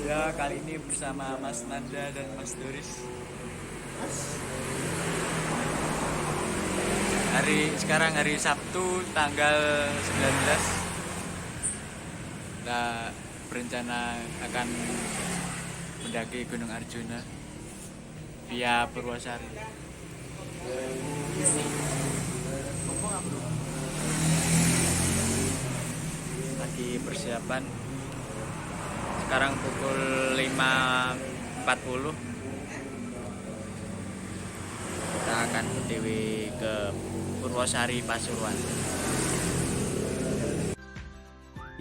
Ya, kali ini bersama Mas Nanda dan Mas Doris. Sekarang hari Sabtu tanggal 19. Kita berencana akan mendaki Gunung Arjuna via Purwosari. Lagi persiapan. Sekarang pukul 5.40. Kita akan OTW ke Purwosari Pasuruan.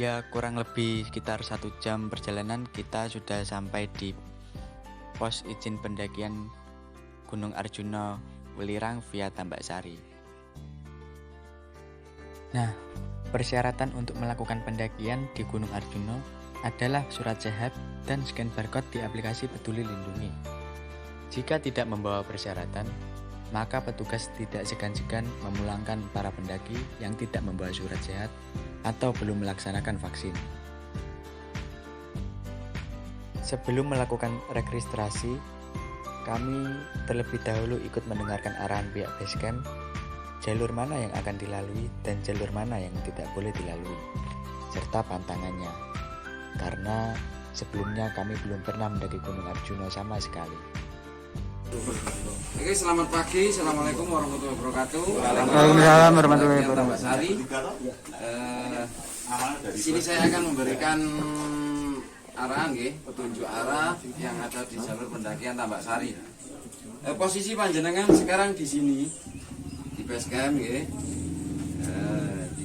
Ya, kurang lebih sekitar 1 jam perjalanan kita sudah sampai di pos izin pendakian Gunung Arjuna Welirang via Tambak Sari. Nah, persyaratan untuk melakukan pendakian di Gunung Arjuna adalah surat sehat dan scan barcode di aplikasi Peduli Lindungi. Jika tidak membawa persyaratan, maka petugas tidak segan-segan memulangkan para pendaki yang tidak membawa surat sehat atau belum melaksanakan vaksin. Sebelum melakukan registrasi, kami terlebih dahulu ikut mendengarkan arahan pihak basecamp, jalur mana yang akan dilalui dan jalur mana yang tidak boleh dilalui, serta pantangannya. Karena sebelumnya kami belum pernah mendaki Gunung Arjuna sama sekali. Oke, selamat pagi. Assalamualaikum warahmatullahi wabarakatuh. Waalaikumsalam warahmatullahi Tambak Sari. Di sini saya akan memberikan arahan, petunjuk arah yang ada di jalur pendakian Tambak Sari. Posisi panjenengan sekarang di sini di base camp, di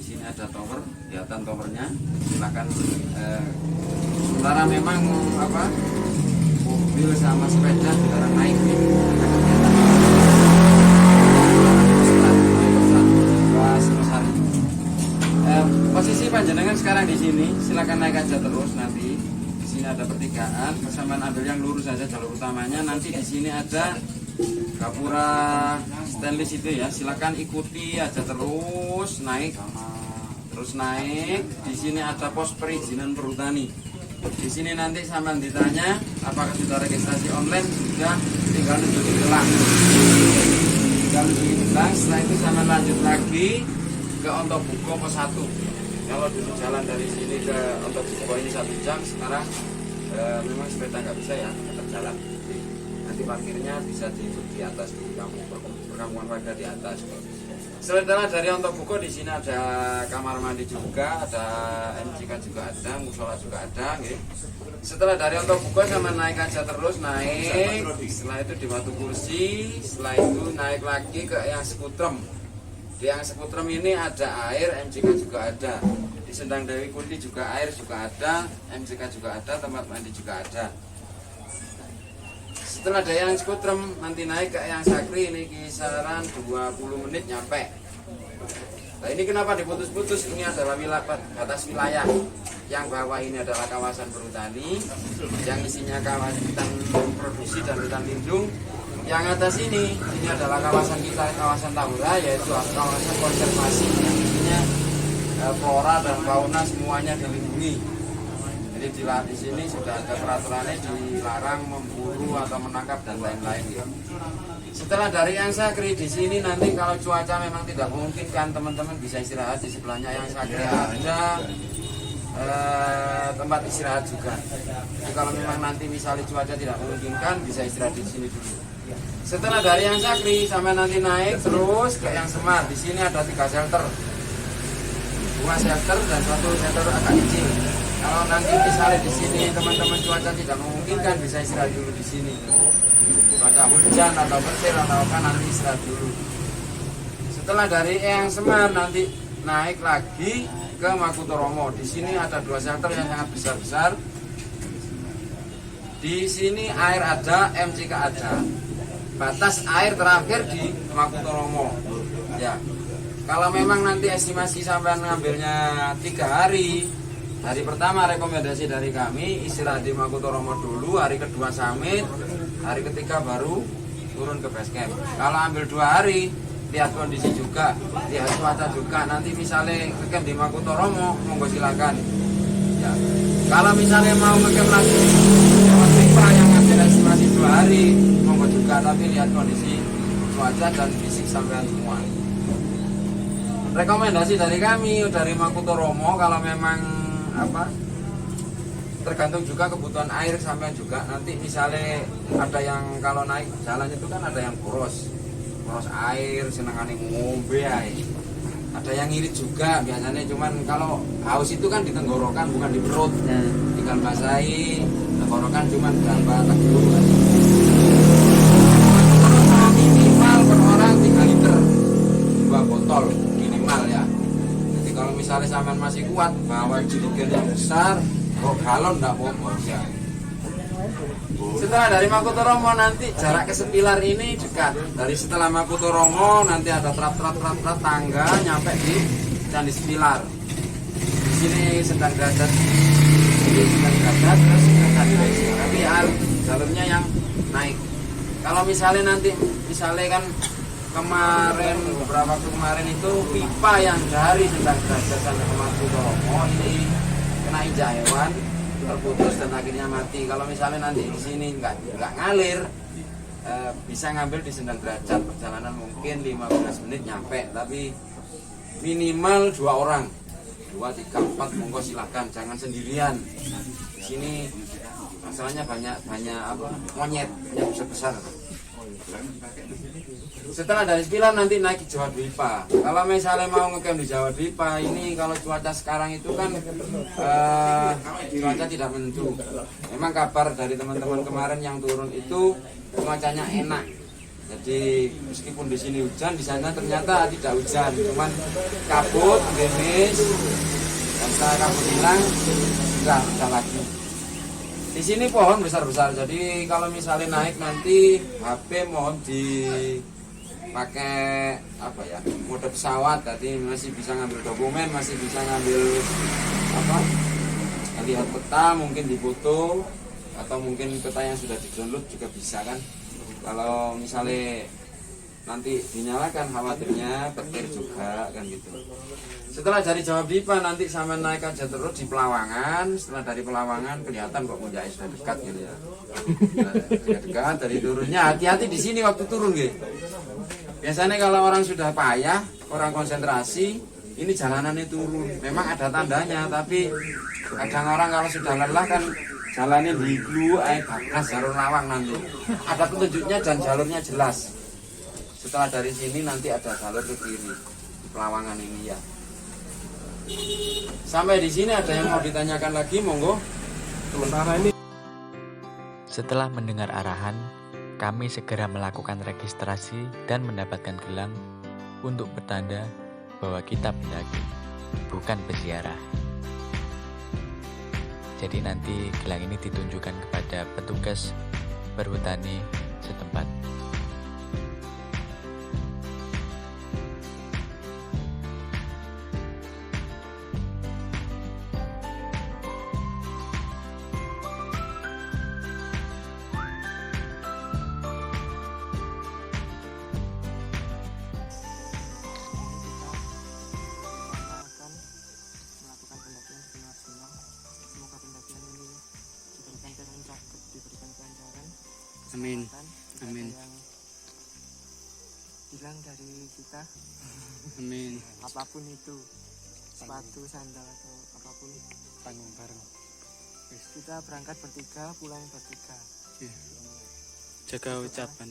sini ada tower, kelihatan towernya. Silakan. Sementara memang mobil sama sepeda dilarang naik. Posisi panjenengan sekarang di sini, silakan naik aja terus nanti. Di sini ada pertigaan, kesamaan ambil yang lurus saja jalur utamanya. Nanti di sini ada gapura stainless itu ya. Silakan ikuti aja terus naik. Terus naik. Di sini ada pos perizinan perhutani. Di sini nanti sampean ditanya apakah sudah registrasi online, sudah, tinggal nunjukin gelang. Setelah itu sampean lanjut lagi ke Ontobuko pos 1. Kalau dulu jalan dari sini ke Ontobuko ini 1 jam, sekarang memang sepeda nggak bisa ya, tetap jalan. Nanti parkirnya bisa di atas, di perkampungan warga di atas. Setelah dari Ontobuko di sini ada kamar mandi juga, ada MCK juga ada, musola juga ada. Setelah dari Ontobuko sama naik aja terus naik. Setelah itu di Watu Kursi, setelah itu naik lagi ke yang Sekutrem. Di yang Sekutrem ini ada air, MCK juga ada. Di Sendang Dewi Kunti juga air juga ada, MCK juga ada, tempat mandi juga ada. Setelah dari yang Sekutrem nanti naik ke yang Sakri, ini kisaran 20 menit nyampe. Nah, ini kenapa diputus-putus? Ini adalah batas wilayah. Yang bawah ini adalah kawasan perhutani, yang isinya kawasan hutan produksi dan hutan lindung. Yang atas ini adalah kawasan kita, kawasan Tahura, yaitu kawasan konservasi yang intinya flora dan fauna semuanya dilindungi. Jadi di sini sudah ada peraturannya dilarang memburu atau menangkap dan lain-lain. Setelah dari yang Sakri di sini nanti kalau cuaca memang tidak memungkinkan, teman-teman bisa istirahat di sebelahnya yang Sakri ada tempat istirahat juga. Jadi kalau memang nanti misalnya cuaca tidak memungkinkan bisa istirahat di sini dulu. Setelah dari yang Sakri sampai nanti naik terus ke yang Semar. Di sini ada 3 shelter, 2 shelter dan 1 shelter agak kecil. Kalau nanti misalnya di sini teman-teman cuaca tidak memungkinkan bisa istirahat dulu di sini. Cuaca hujan atau petir atau apa nanti istirahat dulu. Setelah dari yang Semar nanti naik lagi ke Makutoromo. Di sini ada 2 shelter yang sangat besar-besar. Di sini air ada, MCK ada. Batas air terakhir di Makutoromo. Ya. Kalau memang nanti estimasi sampai ngambilnya 3 hari. Hari pertama rekomendasi dari kami istirahat di Makutoromo dulu, hari kedua summit, hari ketiga baru turun ke base camp. Kalau ambil 2 hari, lihat kondisi juga, lihat cuaca juga. Nanti misalnya ngecamp di Makutoromo, monggo silakan. Ya. Kalau misalnya mau ngecamp lagi tapi lihat kondisi cuaca dan fisik sampean semua. Rekomendasi dari kami dari Makutoromo, kalau memang tergantung juga kebutuhan air sampean juga. Nanti misalnya ada yang kalau naik jalan itu kan ada yang boros air, senengane ngombe ae. Ada yang ngirit juga biasanya, cuman kalau haus itu kan di tenggorokan bukan di perut. Tinggal basahi tenggorokan, cuman berapa teguh aja. Minimal per orang 3 liter 2 botol minimal ya. Jadi kalau misalnya sampean masih kuat bawa jerigen yang besar, galon enggak apa-apa ya. Setelah dari Makutoromo nanti jarak ke Sepilar ini dekat. Dari setelah Makutoromo nanti ada trap tangga nyampe di Candi Sepilar. Di sini sedang derajat, terus ke Candi Desi. Tapi jalurnya yang naik. Kalau misalnya nanti kan kemarin beberapa waktu kemarin itu pipa yang dari Sendang Derajat sampai ke Makutoromo ini kena injak hewan, terputus dan akhirnya mati. Kalau misalnya nanti di sini nggak ngalir, bisa ngambil di Sendang Derajat, perjalanan mungkin 15 menit nyampe, tapi minimal 2 orang, 2, 3, 4 monggo silakan, jangan sendirian. Di sini masalahnya banyak monyet yang besar. Setelah dari Sepilar nanti naik ke Jawa Dwipa. Kalau misalnya mau ngecamp di Jawa Dwipa ini, kalau cuaca sekarang itu kan cuaca tidak menentu. Memang kabar dari teman-teman kemarin yang turun itu cuacanya enak. Jadi meskipun di sini hujan, di sana ternyata tidak hujan, cuman kabut, gerimis. Dan setelah kabut hilang, sudah hujan lagi. Di sini pohon besar-besar, jadi kalau misalnya naik nanti HP mohon dipakai mode pesawat, jadi masih bisa ngambil dokumen, masih bisa ngambil lihat peta, mungkin difoto, atau mungkin peta yang sudah di-download juga bisa kan. Kalau misalnya nanti dinyalakan khawatirnya petir juga kan gitu. Setelah dari Jawa Dwipa nanti sampai naik aja terus di Pelawangan. Setelah dari Pelawangan kelihatan kok Puncaknya sudah dekat gitu ya. Dekat dari turunnya, hati-hati di sini waktu turun gitu. Biasanya kalau orang sudah payah, orang konsentrasi, ini jalanannya turun. Memang ada tandanya, tapi kadang orang kalau sudah lelah kan jalannya dulu, bakras jalur lawang nanti. Ada petunjuknya dan jalurnya jelas. Setelah dari sini nanti ada jalur ke kiri di Pelawangan ini ya. Sampai di sini ada yang mau ditanyakan lagi, monggo. Sementara ini. Setelah mendengar arahan, kami segera melakukan registrasi dan mendapatkan gelang untuk bertanda bahwa kita pendaki, bukan peziarah. Jadi nanti gelang ini ditunjukkan kepada petugas perhutani setempat. Amin. Amin. Bilang dari kita, Amin. apapun itu, sepatu, sandal atau apapun, Tanggung bareng. kita berangkat bertiga, pulang bertiga. Ya. Jaga ucapan.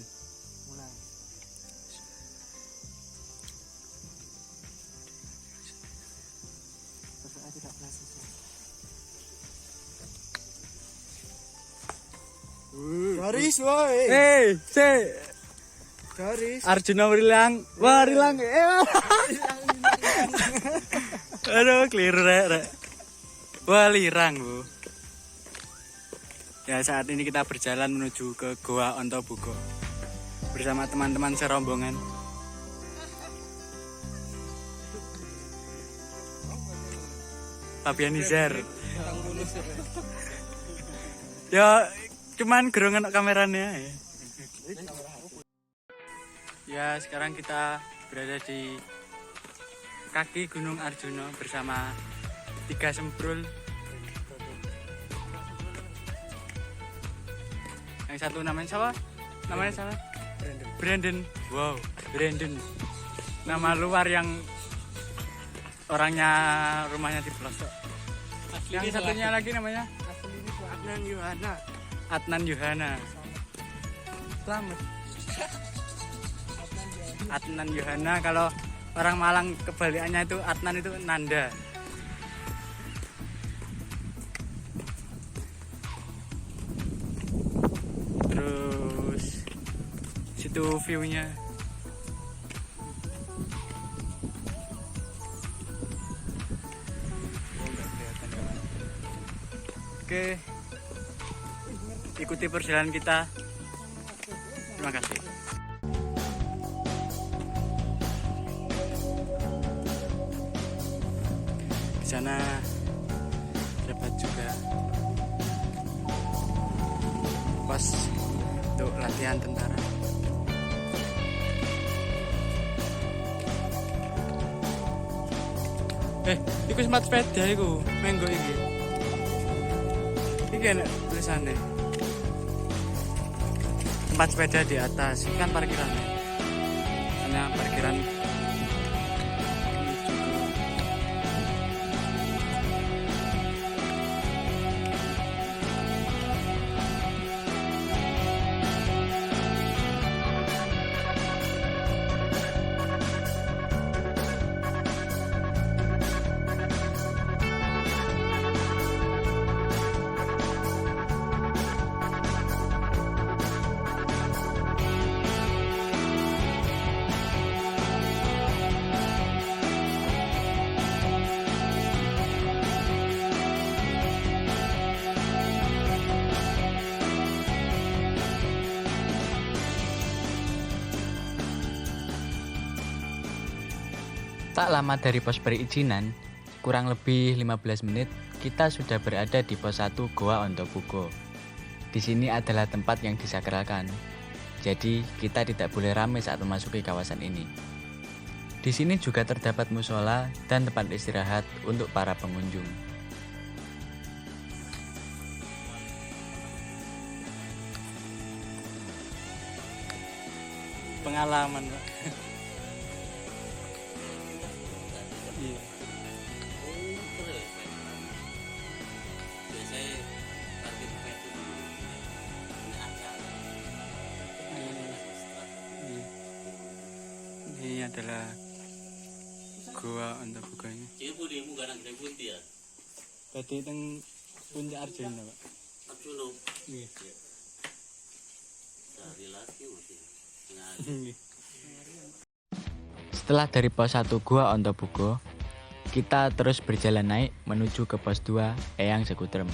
Mulai. Berdoa tidak pernah susah. Garis, woi. Garis. Arjuna Warilang. Warilang. Aduh, keliru rek. Walirang, Bu. Ya, saat ini kita berjalan menuju ke Goa Ontobugo bersama teman-teman serombongan. Fabian Nizar. Ya, cuman gerongan kameranya ya. Ya, sekarang kita berada di kaki Gunung Arjuna bersama 3 sembrul. Yang satu namanya siapa? Namanya siapa? Brandon. Wow, Brandon. Nama luar yang orangnya rumahnya di pelosok. Yang satunya lagi namanya Adnan Yohana. Adnan Yohana. Selamat. Adnan Yohana, kalau orang Malang kebalikannya itu Adnan itu Nanda. Terus situ view-nya. Oke, ikuti perjalanan kita. Terima kasih. Di sana dapat juga pos untuk latihan tentara. Iku sempat sepeda iku, menggo iki. Iki enak tulisannya. Tempat sepeda di atas, ini kan parkiran. Karena parkiran Tak lama dari pos perizinan, kurang lebih 15 menit, kita sudah berada di pos 1 Goa Ontobugo. Di sini adalah tempat yang disakralkan, jadi kita tidak boleh ramai saat memasuki kawasan ini. Di sini juga terdapat musola dan tempat istirahat untuk para pengunjung. pengalaman, Pak. Iya. Ini adalah Goa Ontobuganya. Tadi teng Puncak Arjuna, Pak. Iya. Setelah dari pos 1 Goa Ontobugo, kita terus berjalan naik menuju ke pos 2 Eyang Sekutrem.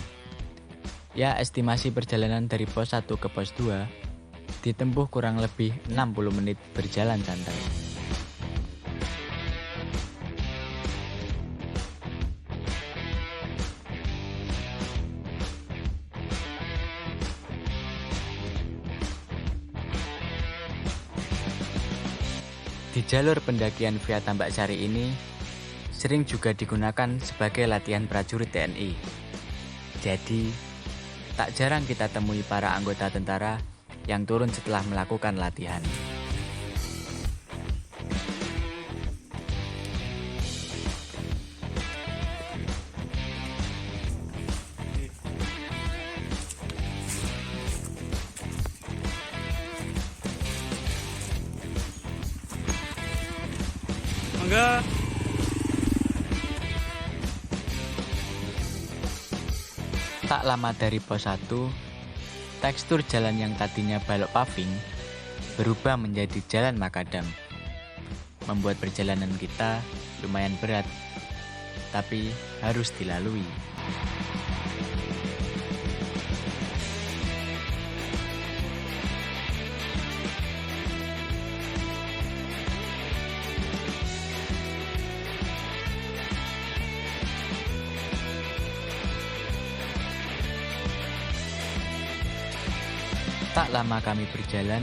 Ya, estimasi perjalanan dari pos 1 ke pos 2 ditempuh kurang lebih 60 menit berjalan santai. Di jalur pendakian via Tambak Sari ini sering juga digunakan sebagai latihan prajurit TNI. Jadi, tak jarang kita temui para anggota tentara yang turun setelah melakukan latihan. Enggak. Tak lama dari pos 1, tekstur jalan yang tadinya balok paving berubah menjadi jalan makadam. Membuat perjalanan kita lumayan berat, tapi harus dilalui. Tak lama kami berjalan,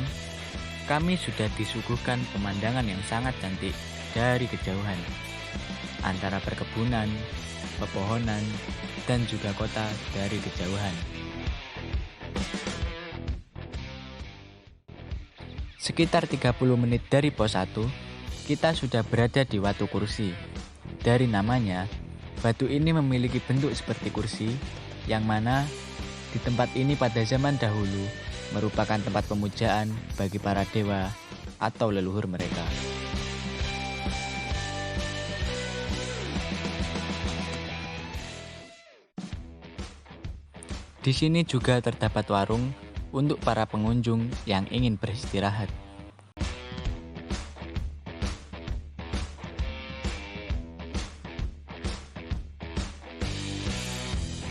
kami sudah disuguhkan pemandangan yang sangat cantik dari kejauhan. Antara perkebunan, pepohonan, dan juga kota dari kejauhan. Sekitar 30 menit dari pos 1, kita sudah berada di Watu Kursi. Dari namanya, batu ini memiliki bentuk seperti kursi, yang mana di tempat ini pada zaman dahulu merupakan tempat pemujaan bagi para dewa atau leluhur mereka. Di sini juga terdapat warung untuk para pengunjung yang ingin beristirahat.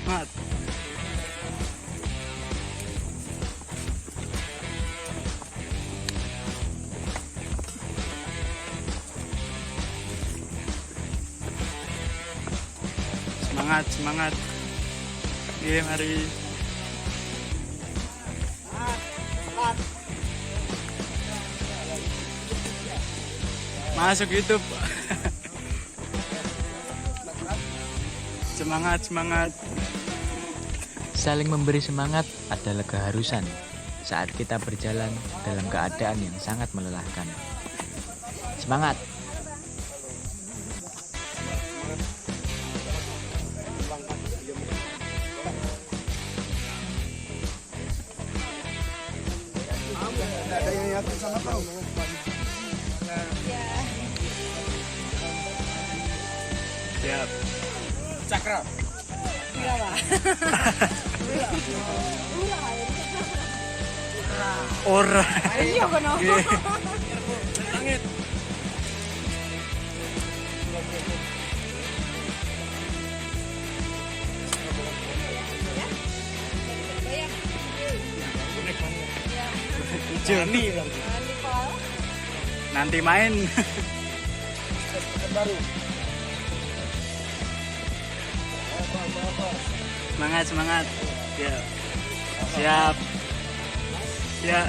Mat. Semangat, semangat. Oke, mari. Masuk YouTube. Semangat, semangat. Saling memberi semangat adalah keharusan saat kita berjalan dalam keadaan yang sangat melelahkan. Semangat! Ada yang yakin sama kau. Siap. Cakra. Ora. Iya kono. Langit. Joni. Nanti main. Semangat, semangat. Ya. Siap. Ya.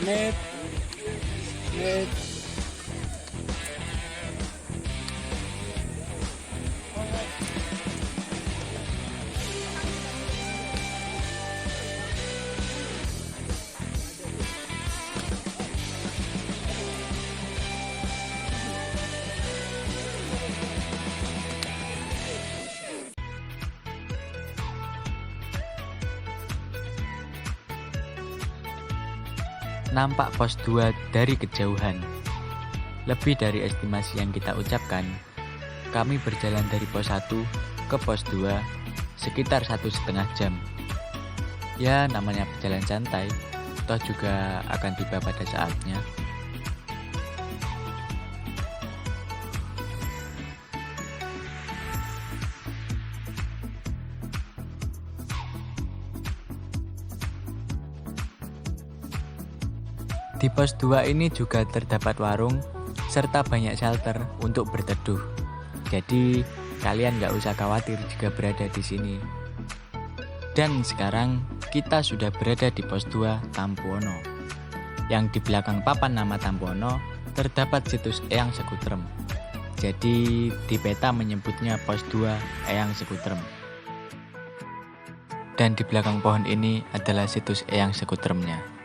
Amit. Amit. Nampak pos 2 dari kejauhan. Lebih dari estimasi yang kita ucapkan, kami berjalan dari pos 1 ke pos 2 sekitar 1,5 jam. Ya, namanya berjalan santai, toh juga akan tiba pada saatnya. Di pos 2 ini juga terdapat warung serta banyak shelter untuk berteduh. Jadi kalian nggak usah khawatir jika berada di sini. Dan sekarang kita sudah berada di pos 2 Tampuono. Yang di belakang papan nama Tampuono terdapat situs Eyang Sekutrem. Jadi di peta menyebutnya pos 2 Eyang Sekutrem. Dan di belakang pohon ini adalah situs Eyang Sekutremnya.